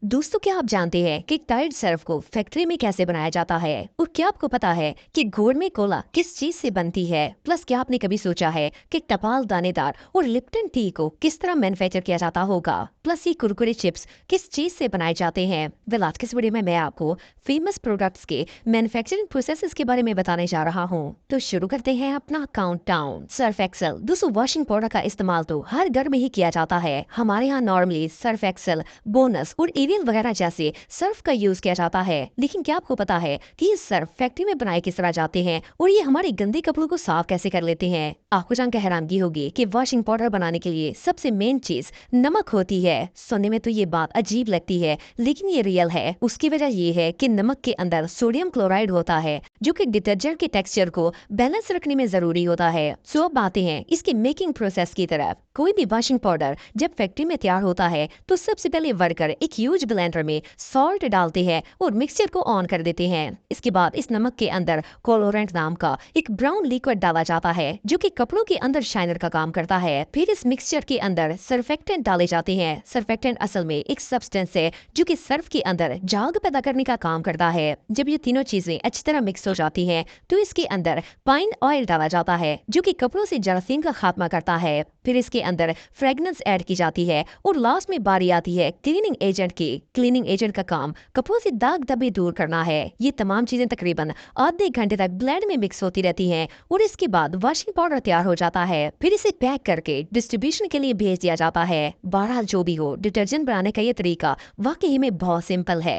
दोस्तों, क्या आप जानते हैं कि टाइड सर्फ को फैक्ट्री में कैसे बनाया जाता है? और क्या आपको पता है कि गोरमे कोला किस चीज से बनती है? प्लस क्या आपने कभी सोचा है कि टपाल दानेदार और लिप्टन टी को किस तरह मैन्युफैक्चर किया जाता होगा? प्लस ये कुरकुरे चिप्स किस चीज से बनाए जाते हैं? वेल, आज के इस वीडियो में मैं आपको फेमस प्रोडक्ट्स के मैन्युफैक्चरिंग प्रोसेसेस के बारे में बताने जा रहा हूँ। तो शुरू करते हैं अपना काउंटडाउन। Surf excel. दोस्तों, वॉशिंग पाउडर का इस्तेमाल तो हर घर में ही किया जाता है। हमारे यहाँ नॉर्मली सर्फ एक्सेल, बोनस और एरियल वगैरह जैसे सर्फ का यूज किया जाता है। लेकिन क्या आपको पता है कि ये सर्फ फैक्ट्री में बनाए किस तरह जाते हैं और ये हमारे गंदे कपड़ों को साफ कैसे कर लेते हैं? आपको जानकर हैरानगी होगी कि वॉशिंग पाउडर बनाने के लिए सबसे मेन चीज नमक होती है। सुनने में तो ये बात अजीब लगती है, लेकिन ये रियल है। उसकी वजह ये है कि नमक के अंदर सोडियम क्लोराइड होता है, जो कि डिटर्जेंट के टेक्सचर को बैलेंस रखने में जरूरी होता है। सो अब आते हैं इसके मेकिंग प्रोसेस की तरफ। कोई भी वॉशिंग पाउडर जब फैक्ट्री में तैयार होता है तो सबसे पहले वर्कर एक ह्यूज ब्लेंडर में सॉल्ट डालते हैं और मिक्सचर को ऑन कर देते हैं। इसके बाद इस नमक के अंदर कोलोरेंट नाम का एक ब्राउन लिक्विड डाला जाता है, जो कि कपड़ों के अंदर शाइनर का काम करता है। फिर इस मिक्सचर के अंदर सर्फेक्टेंट डाले जाते हैं। सर्फेक्टेंट असल में एक सब्सटेंस है जो कि सर्फ के अंदर झाग पैदा करने का काम करता है। जब ये तीनों चीजें अच्छी तरह मिक्स हो जाती हैं, तो इसके अंदर पाइन ऑयल डाला जाता है, जो कि कपड़ों से जरासीम का खात्मा करता है। फिर इसके अंदर फ्रेगनेंस ऐड की जाती है और लास्ट में बारी आती है क्लीनिंग एजेंट की। क्लीनिंग एजेंट का काम कपड़ों से दाग धब्बे दूर करना है। ये तमाम चीजें तकरीबन आधे घंटे तक ब्लेंड में मिक्स होती रहती हैं और इसके बाद वॉशिंग पाउडर तैयार हो जाता है। फिर इसे पैक करके डिस्ट्रीब्यूशन के लिए भेज दिया जाता है। बहरहाल जो भी हो, डिटर्जेंट बनाने का ये तरीका वाकई में बहुत सिंपल है।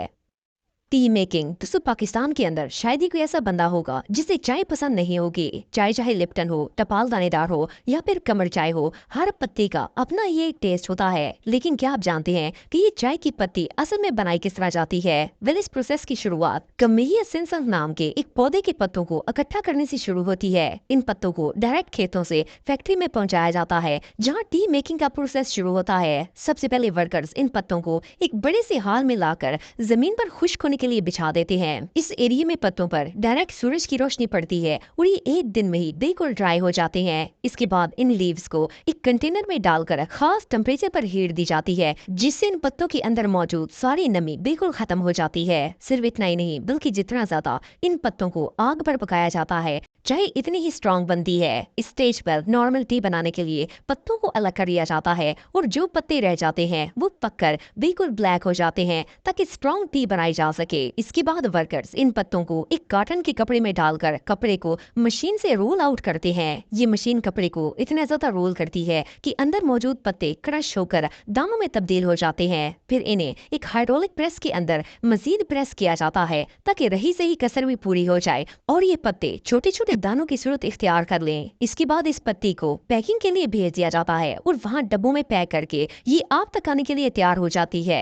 T making. दोस्तों, पाकिस्तान के अंदर शायद ही कोई ऐसा बंदा होगा जिसे चाय पसंद नहीं होगी। चाय चाहे लिप्टन हो, टपाल दानेदार हो या फिर कमर चाय हो, हर पत्ती का अपना ये एक टेस्ट होता है। लेकिन क्या आप जानते हैं कि ये चाय की पत्ती असल में बनाई किस तरह जाती है? वेल, इस प्रोसेस की शुरुआत कमेलिया सिनसन नाम के एक पौधे के पत्तों को इकट्ठा करने से शुरू होती है। इन पत्तों को डायरेक्ट खेतों से फैक्ट्री में पहुंचाया जाता है, जहाँ टी मेकिंग का प्रोसेस शुरू होता है। सबसे पहले वर्कर्स इन पत्तों को एक बड़े से हाल में लाकर जमीन पर खुश्क होने के लिए बिछा देते हैं। इस एरिया में पत्तों पर डायरेक्ट सूरज की रोशनी पड़ती है और ये एक दिन में ही बिल्कुल ड्राई हो जाते हैं। इसके बाद इन लीव्स को एक कंटेनर में डालकर खास टेम्परेचर पर हीट दी जाती है, जिससे इन पत्तों के अंदर मौजूद सारी नमी बिल्कुल खत्म हो जाती है। सिर्फ इतना ही नहीं, बल्कि जितना ज्यादा इन पत्तों को आग पर पकाया जाता है, चाय इतनी ही स्ट्रॉन्ग बनती है। इस स्टेज पर नॉर्मल टी बनाने के लिए पत्तों को अलग कर दिया जाता है और जो पत्ते रह जाते हैं वो पककर बिल्कुल ब्लैक हो जाते हैं, ताकि स्ट्रॉन्ग टी बनाई जा सके। इसके बाद वर्कर्स इन पत्तों को एक कॉटन के कपड़े में डालकर कपड़े को मशीन से रोल आउट करते हैं। ये मशीन कपड़े को इतना ज्यादा रोल करती है कि अंदर मौजूद पत्ते क्रश होकर दानों में तब्दील हो जाते हैं। फिर इन्हें एक हाइड्रोलिक प्रेस के अंदर मजीद प्रेस किया जाता है, ताकि रही सही कसर भी पूरी हो जाए और ये पत्ते छोटे छोटे दानों की सूरत इख्तियार कर लें। इसके बाद इस पत्ती को पैकिंग के लिए भेज दिया जाता है और वहाँ डब्बों में पैक करके ये आप तक आने के लिए तैयार हो जाती है।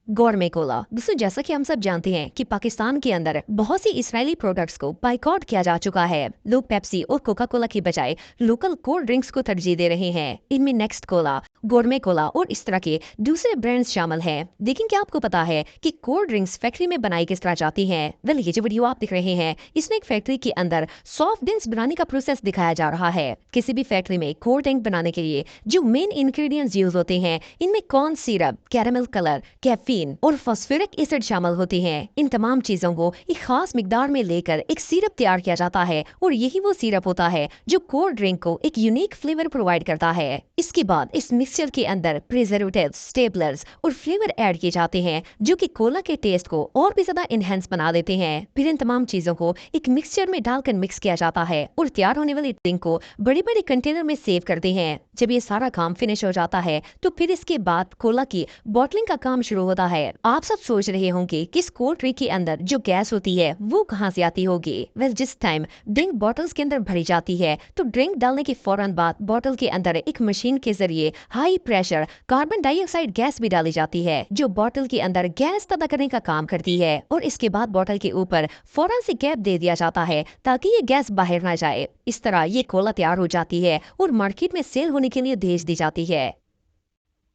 गोरमे कोला। दोस्तों, जैसा कि हम सब जानते हैं कि पाकिस्तान के अंदर बहुत सी इजरायली प्रोडक्ट्स को बाइकआउट किया जा चुका है। लोग पेप्सी और कोका कोला की बजाय लोकल कोल्ड ड्रिंक्स को तरजीह दे रहे हैं। इनमें नेक्स्ट कोला, गोरमे कोला और इस तरह के दूसरे ब्रांड्स शामिल हैं। लेकिन क्या आपको पता है कि कोल्ड ड्रिंक्स फैक्ट्री में बनाई किस तरह जाती हैं? वेल, ये जो वीडियो आप देख रहे हैं, इसमें एक फैक्ट्री के अंदर सॉफ्ट ड्रिंक्स बनाने का प्रोसेस दिखाया जा रहा है। किसी भी फैक्ट्री में कोल्ड ड्रिंक बनाने के लिए जो मेन इंग्रेडिएंट्स यूज होते हैं, इनमें corn syrup, caramel colour, caffeine और फास्फोरिक एसिड शामिल होते हैं। इन तमाम चीजों को एक खास मिकदार में लेकर एक सिरप तैयार किया जाता है और यही वो सिरप होता है जो कोल्ड ड्रिंक को एक यूनिक फ्लेवर प्रोवाइड करता है। इसके बाद इस मिक्सचर के अंदर प्रिजर्वेटिव्स, स्टेबलर्स और फ्लेवर ऐड किए जाते हैं, जो कि कोला के टेस्ट को और भी ज्यादा इनहेंस बना देते हैं। फिर इन तमाम चीजों को एक मिक्सचर में डालकर मिक्स किया जाता है और तैयार होने वाली ड्रिंक को बड़े बड़े कंटेनर में सेव करते हैं। जब ये सारा काम फिनिश हो जाता है, तो फिर इसके बाद कोला की बॉटलिंग का काम शुरू होता है। आप सब सोच रहे होंगे कि इस कोल्ड ड्रिंक के अंदर जो गैस होती है वो कहाँ से आती होगी? वेल, जिस टाइम ड्रिंक बॉटल्स के अंदर भरी जाती है, तो ड्रिंक डालने के फौरन बाद बॉटल के अंदर एक मशीन के जरिए high pressure carbon dioxide gas भी डाली जाती है, जो बॉटल के अंदर गैस पैदा करने का काम करती है। और इसके बाद बॉटल के ऊपर फौरन से कैप दे दिया जाता है, ताकि ये गैस बाहर ना जाए। इस तरह ये कोला तैयार हो जाती है और मार्केट में सेल होने के लिए भेज दी जाती है।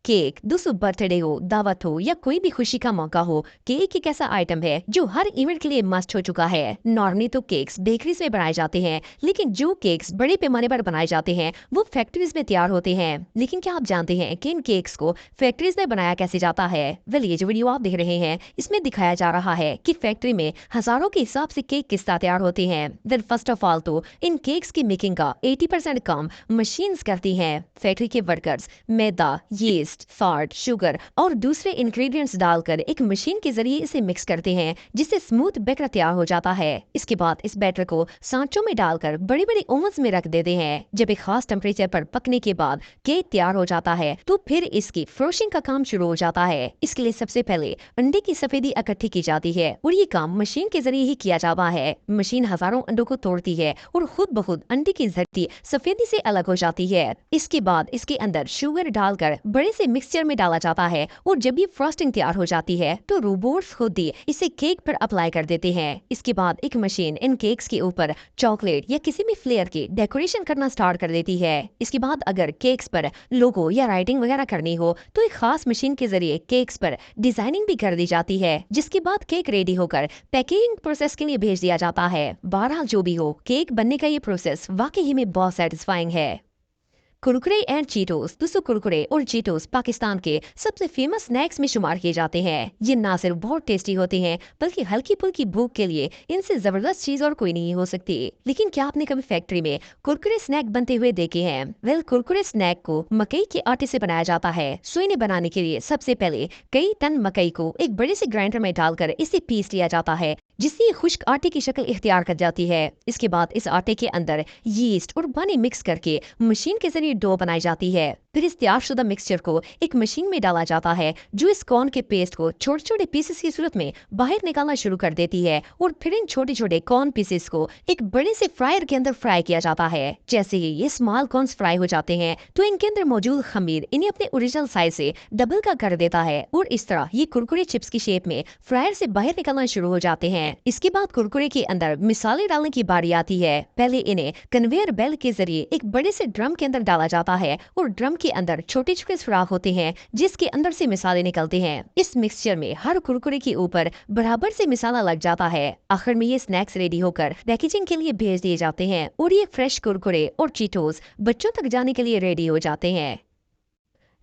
केक दोस्तों, बर्थडे हो, दावत हो या कोई भी खुशी का मौका हो, केक एक ऐसा आइटम है जो हर इवेंट के लिए मस्ट हो चुका है। नॉर्मली तो केक्स बेकरीज में बनाए जाते हैं, लेकिन जो केक्स बड़े पैमाने पर बनाए जाते हैं वो फैक्ट्रीज में तैयार होते हैं। लेकिन क्या आप जानते हैं कि इन केक्स को फैक्ट्रीज में बनाया कैसे जाता है? वेल, ये जो वीडियो आप देख रहे हैं इसमें दिखाया जा रहा है कि फैक्ट्री में हजारों के हिसाब से केक किस तरह तैयार होते हैं। देन फर्स्ट ऑफ ऑल तो इन केक्स की मेकिंग का 80% काम मशीन्स करती हैं। फैक्ट्री के वर्कर्स मैदा, यीस्ट, सॉल्ट, शुगर और दूसरे इंग्रेडिएंट्स डालकर एक मशीन के जरिए इसे मिक्स करते हैं, जिससे स्मूथ बैटर तैयार हो जाता है। इसके बाद इस बैटर को सांचों में डालकर बड़ी बड़ी ओवन्स में रख देते हैं। जब एक खास टेम्परेचर पर पकने के बाद केक तैयार हो जाता है तो फिर इसकी फ्रोशिंग का काम शुरू हो जाता है। इसके लिए सबसे पहले अंडे की सफेदी इकट्ठी की जाती है और ये काम मशीन के जरिए ही किया जाता है। मशीन हजारों अंडों को तोड़ती है और खुद ब खुद अंडे की झटती सफेदी से अलग हो जाती है। इसके बाद इसके अंदर शुगर डालकर बड़े से मिक्सचर में डाला जाता है और जब ये फ्रॉस्टिंग तैयार हो जाती है तो रोबोट्स खुद ही इसे केक पर अप्लाई कर देते हैं। इसके बाद एक मशीन इन केक्स के ऊपर चॉकलेट या किसी भी फ्लेयर की डेकोरेशन करना स्टार्ट कर देती है। इसके बाद अगर केक्स पर लोगो या राइटिंग वगैरह करनी हो तो एक खास मशीन के जरिए केक्स पर डिजाइनिंग भी कर दी जाती है, जिसके बाद केक रेडी होकर पैकेजिंग प्रोसेस के लिए भेज दिया जाता है। बहरहाल जो भी हो, केक बनने का ये प्रोसेस वाकई ही में बहुत सेटिस्फाइंग है। कुरकुरे एंड चीटोस दोस्तों, कुरकुरे और चीटोस पाकिस्तान के सबसे फेमस स्नैक्स में शुमार किए जाते हैं। ये ना सिर्फ बहुत टेस्टी होते हैं बल्कि हल्की फुल्की भूख के लिए इनसे जबरदस्त चीज और कोई नहीं हो सकती। लेकिन क्या आपने कभी फैक्ट्री में कुरकुरे स्नैक बनते हुए देखे हैं? वेल, कुरकुरे स्नैक को मकई के आटे से बनाया जाता है। सो इन्हें बनाने के लिए सबसे पहले कई टन मकई को एक बड़े से ग्राइंडर में डालकर इसे पीस लिया जाता है, जिससे ये खुश्क आटे की शक्ल इख्तियार कर जाती है। इसके बाद इस आटे के अंदर यीस्ट और पानी मिक्स करके मशीन के जरिए डो बनाई जाती है। फिर इस तैयारशुदा मिक्सचर को एक मशीन में डाला जाता है, जो इस कॉर्न के पेस्ट को छोटे छोटे पीसेस की सूरत में बाहर निकालना शुरू कर देती है और फिर इन छोटे छोटे कॉर्न पीसेस को एक बड़े से फ्रायर के अंदर फ्राई किया जाता है। जैसे ही ये स्मॉल कॉर्न्स फ्राई हो जाते हैं तो इनके अंदर मौजूद खमीर इन्हें अपने ओरिजिनल साइज से डबल का कर देता है और इस तरह ये कुरकुरे चिप्स की शेप में फ्रायर से बाहर निकलना शुरू हो जाते हैं। इसके बाद कुरकुरे के अंदर मिसाले डालने की बारी आती है। पहले इन्हें कन्वेयर बेल्ट के जरिए एक बड़े से ड्रम के अंदर डाला जाता है और ड्रम के अंदर छोटे छोटे सुराख होते हैं, जिसके अंदर से मिसाले निकलते हैं। इस मिक्सचर में हर कुरकुरे के ऊपर बराबर से मिसाला लग जाता है। आखिर में ये स्नैक्स रेडी होकर पैकेजिंग के लिए भेज दिए जाते हैं और ये फ्रेश कुरकुरे और चीटोस बच्चों तक जाने के लिए रेडी हो जाते हैं।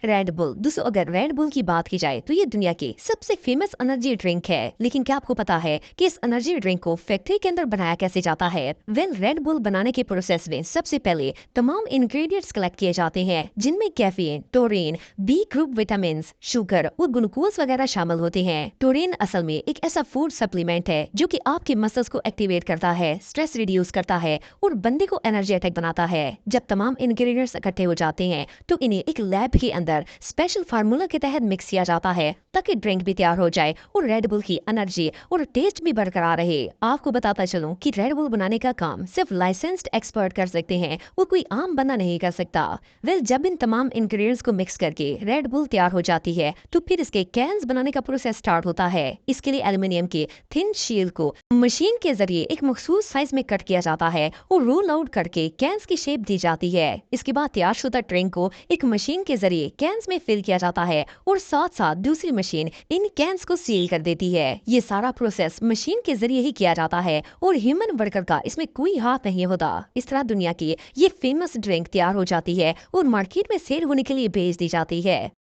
रेड बुल दोस्तों, अगर रेड बुल की बात की जाए तो ये दुनिया की सबसे फेमस एनर्जी ड्रिंक है। लेकिन क्या आपको पता है कि इस एनर्जी ड्रिंक को फैक्ट्री के अंदर बनाया कैसे जाता है? वेल, रेड बुल बनाने के प्रोसेस में सबसे पहले तमाम इंग्रेडिएंट्स कलेक्ट किए जाते हैं, जिनमें caffeine, taurine, B group vitamin, sugar और ग्लूकोज वगैरह शामिल होते हैं। टोरिन असल में एक ऐसा फूड सप्लीमेंट है जो कि आपके मसल्स को एक्टिवेट करता है, स्ट्रेस रिड्यूस करता है और बंदे को एनर्जेटिक बनाता है। जब तमाम इंग्रेडिएंट्स इकट्ठे हो जाते हैं तो इन्हें एक लैब के अंदर स्पेशल फार्मूला के तहत मिक्स किया जाता है ताकि ड्रिंक भी तैयार हो जाए और रेड बुल की एनर्जी और टेस्ट भी बरकरार रहे। आपको बताता चलूं कि रेड बुल बनाने का काम सिर्फ लाइसेंस्ड एक्सपर्ट कर सकते हैं, वो कोई आम बंदा नहीं कर सकता। वेल, जब इन तमाम इंग्रेडिएंट्स को मिक्स करके रेड बुल तैयार हो जाती है तो फिर इसके कैंस बनाने का प्रोसेस स्टार्ट होता है। इसके लिए एल्युमिनियम के थिन शील को मशीन के जरिए एक मखसूस साइज में कट किया जाता है और रोल आउट करके कैंस की शेप दी जाती है। इसके बाद तैयारशुदा ड्रिंक को एक मशीन के जरिए कैंस में फिल किया जाता है और साथ साथ दूसरी मशीन इन कैंस को सील कर देती है। ये सारा प्रोसेस मशीन के जरिए ही किया जाता है और ह्यूमन वर्कर का इसमें कोई हाथ नहीं होता। इस तरह दुनिया की ये फेमस ड्रिंक तैयार हो जाती है और मार्केट में सेल होने के लिए भेज दी जाती है।